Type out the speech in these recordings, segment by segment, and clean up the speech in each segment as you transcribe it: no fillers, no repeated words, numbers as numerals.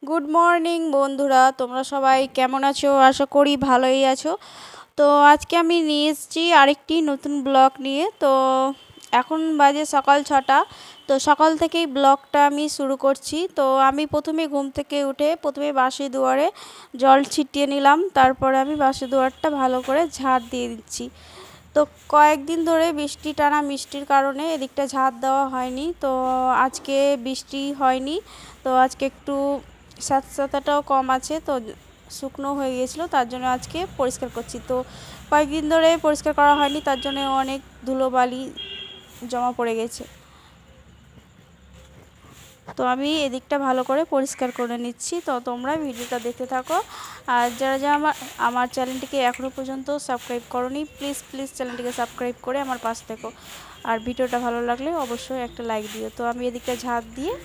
Good morning বন্ধুরা, তোমরা সবাই কেমন আছো? আশা করি ভালোই আছো। তো আজকে আমি নিয়ে এসেছি আরেকটি নতুন ব্লগ নিয়ে। তো এখন বাজে সকাল 6টা। তো সকাল থেকেই ব্লগটা আমি শুরু করছি। তো আমি প্রথমে ঘুম থেকে উঠে প্রথমে বাসি দুয়ারে জল ছিটিয়ে নিলাম, তারপরে আমি বাসি দুয়ারটা ভালো করে ঝাড় দিয়ে দিচ্ছি। তো কয়েকদিন ধরে বৃষ্টি টানা মিষ্টির কারণে এদিকটা ঝাড় দেওয়া হয়নি। তো আজকে বৃষ্টি হয়নি, তো আজকে একটু স্যাঁতস্যাঁতাটাও কম আছে, তো শুকনো হয়ে গিয়েছিলো, তার জন্য আজকে পরিষ্কার করছি। তো কয়েকদিন ধরে পরিষ্কার করা হয়নি, তার জন্য অনেক ধুলোবালি জমা পড়ে গেছে। তো আমি এদিকটা ভালো করে পরিষ্কার করে নিচ্ছি। তো তোমরা ভিডিওটা দেখতে থাকো। আর যারা যারা আমার চ্যানেলটিকে এখনও পর্যন্ত সাবস্ক্রাইব করোনি, প্লিজ প্লিজ চ্যানেলটিকে সাবস্ক্রাইব করে আমার পাশে থেকো। আর ভিডিওটা ভালো লাগলে অবশ্যই একটা লাইক দিও। তো আমি এদিকটা ঝাঁট দিয়ে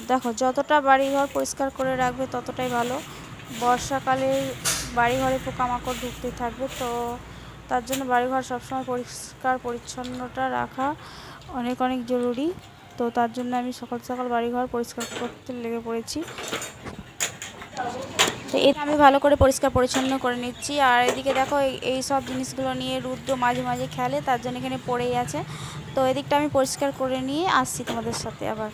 দেখো, যতটা বাড়িঘর পরিষ্কার করে রাখবে ততটাই ভালো। বর্ষাকালে বাড়িঘরে পোকামাকড় ঢুকতে থাকবে, তো তার জন্য বাড়িঘর সবসময় পরিষ্কার পরিচ্ছন্নতা রাখা অনেক অনেক জরুরি। তো তার জন্য আমি সকাল সকাল বাড়িঘর পরিষ্কার করতে লেগে পড়েছি। তো এটা আমি ভালো করে পরিষ্কার পরিচ্ছন্ন করে নিচ্ছি। আর এদিকে দেখো, এই সব জিনিসগুলো নিয়ে রুদ্র মাঝে মাঝে খেলে, তার জন্য এখানে পড়েই আছে। তো এদিকটা আমি পরিষ্কার করে নিয়ে আসছি তোমাদের সাথে আবার।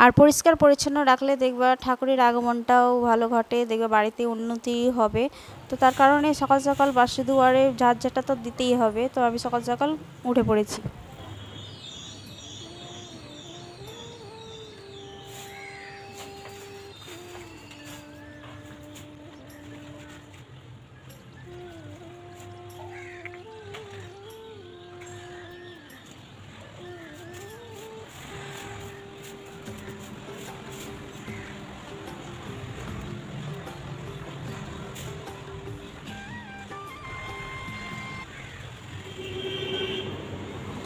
আর পরিষ্কার পরিচ্ছন্ন রাখলে দেখবা ঠাকুরের আগমনটাও ভালো ঘটে, দেখবে বাড়িতে উন্নতি হবে। তো তার কারণে সকাল সকাল বাসি দুয়ারে ঝাড়ঝাঁটা তো দিতেই হবে। তো আমি সকাল সকাল উঠে পড়েছি।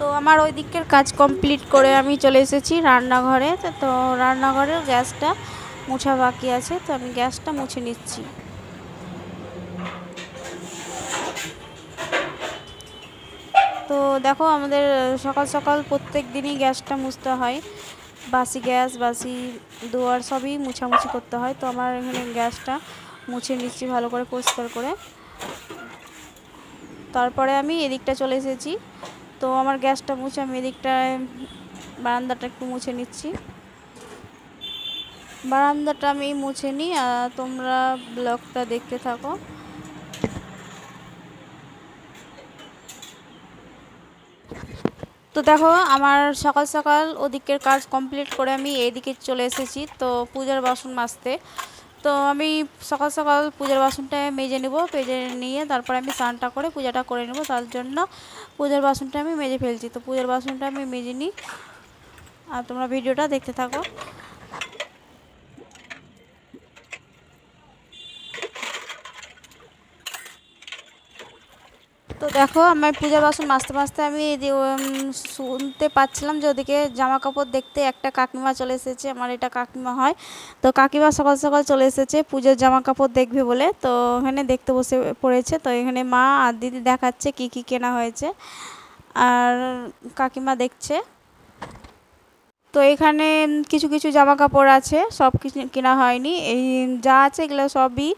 তো আমার ওই দিকের কাজ কমপ্লিট করে আমি চলে এসেছি রান্নাঘরে। তো রান্নাঘরের গ্যাসটা মোছা বাকি আছে, তো আমি গ্যাসটা মুছে নিচ্ছি। তো দেখো, আমাদের সকাল সকাল প্রত্যেক দিনই গ্যাসটা মুছতে হয়। বাসি গ্যাস, বাসি দুয়ার সবই মুছামুছি করতে হয়। তো আমার এখানে গ্যাসটা মুছে নিচ্ছি ভালো করে পরিষ্কার করে। তারপরে আমি এদিকটা চলে এসেছি। তো আমার গ্যাসটা মুছে আমি এদিকটায় বারান্দাটা একটু মুছে নিচ্ছি। বারান্দাটা আমি মুছে নিই, আর তোমরা ব্লগটা দেখতে থাকো। তো দেখো, আমার সকাল সকাল ওদিকের কাজ কমপ্লিট করে আমি এইদিকে চলে এসেছি তো পূজার বাসন মাজতে। তো আমি সকাল সকাল পূজার বাসনটা মেজে নেব, মেজে নিয়ে তারপরে আমি স্নানটা করে পূজাটা করে নেব। তার জন্য পূজার বাসনটা আমি মেজে ফেলছি। তো পূজার বাসনটা আমি মেজে নিই, আর তোমরা ভিডিওটা দেখতে থাকো। তো দেখো, আমার পূজার বাসন মাজতে মাজতে আমি শুনতে পাচ্ছিলাম যে ওদিকে জামা কাপড় দেখতে একটা কাকিমা চলে এসেছে। আমার এটা কাকিমা হয়। তো কাকিমা সকাল সকাল চলে এসেছে পূজার জামা কাপড় দেখবে বলে। তো এখানে দেখতে বসে পড়েছে। তো এখানে মা আর দিদি দেখাচ্ছে কি কি কেনা হয়েছে, আর কাকিমা দেখছে। তো এখানে কিছু কিছু জামা কাপড় আছে, সব কিছু কেনা হয়নি। এই যা আছে এগুলো সবই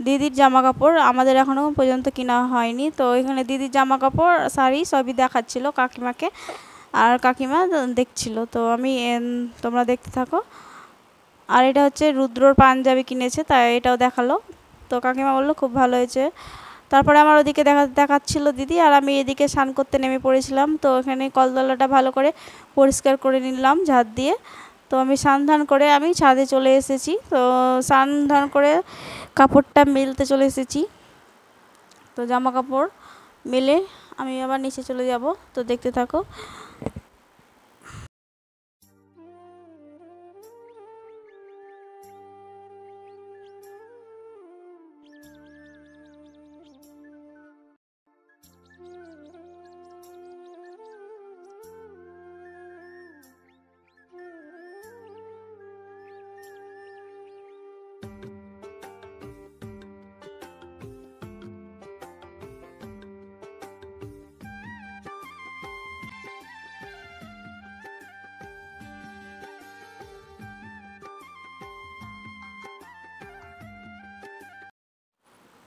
দিদির জামা কাপড়, আমাদের এখনও পর্যন্ত কেনা হয়নি। তো এখানে দিদির জামা কাপড়, শাড়ি সবই দেখাচ্ছিল কাকিমাকে, আর কাকিমা দেখছিল। তো আমি তোমরা দেখতে থাকো। আর এটা হচ্ছে রুদ্রর পাঞ্জাবি কিনেছে, তাই এটাও দেখালো। তো কাকিমা বললো খুব ভালো হয়েছে। তারপরে আমার ওদিকে দেখাচ্ছিল দিদি, আর আমি এদিকে স্নান করতে নেমে পড়েছিলাম। তো এখানে কলতলাটা ভালো করে পরিষ্কার করে নিলাম ঝাড় দিয়ে। তো আমি স্নান ধান করে আমি ছাদে চলে এসেছি। তো স্নান ধান করে কাপড়টা মেলতে চলে এসেছি। তো জামা কাপড় মেলে আমি আবার নিচে চলে যাব, তো দেখতে থাকো।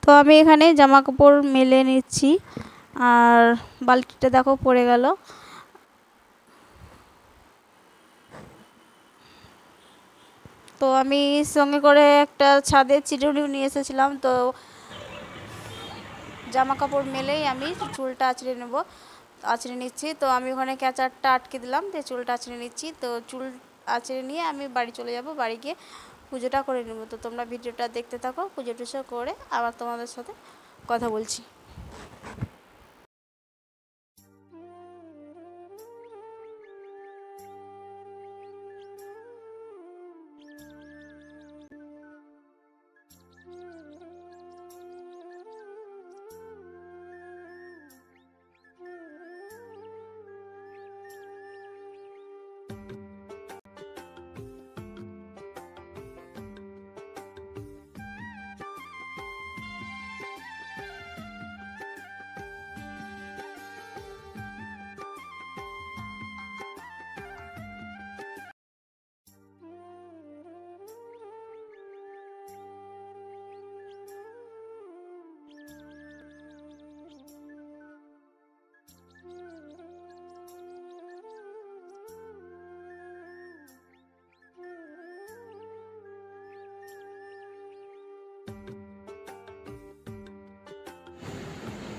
তো আমি এখানে জামা কাপড় মেলে নিচ্ছি, আর বালতিটা দেখো পড়ে গেল। তো আমি সঙ্গে করে একটা ছাদের চিরুনিও নিয়ে এসেছিলাম। তো জামা কাপড় মেলেই আমি চুলটা আঁচড়ে নেব, আঁচড়ে নিচ্ছি। তো আমি ওখানে ক্যাচারটা আটকে দিলাম, দিয়ে চুলটা আঁচড়ে নিচ্ছি। তো চুল আঁচড়ে নিয়ে আমি বাড়ি চলে যাব, বাড়ি গিয়ে পুজোটা করে নেব। তো তোমরা ভিডিওটা দেখতে থাকো, পুজো টুজো করে আবার তোমাদের সাথে কথা বলছি।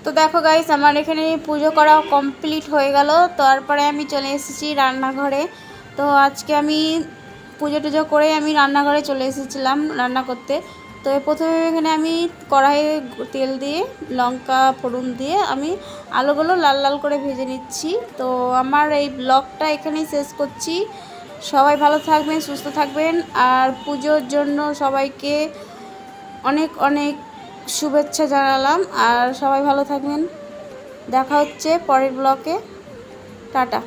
তো দেখো গাইস, আমার এখানে পুজো করা কমপ্লিট হয়ে গেল। তারপরে আমি চলে এসেছি রান্নাঘরে। তো আজকে আমি পুজো টুজো করে আমি রান্নাঘরে চলে এসেছিলাম রান্না করতে। তো প্রথমে এখানে আমি কড়াইয়ে তেল দিয়ে লঙ্কা ফোড়ন দিয়ে আমি আলুগুলো লাল লাল করে ভেজে নিচ্ছি। তো আমার এই ব্লগটা এখানেই শেষ করছি। সবাই ভালো থাকবেন, সুস্থ থাকবেন, আর পুজোর জন্য সবাইকে অনেক অনেক শুভেচ্ছা জানালাম। আর সবাই ভালো থাকবেন, দেখা হচ্ছে পরের ব্লগে। টাটা।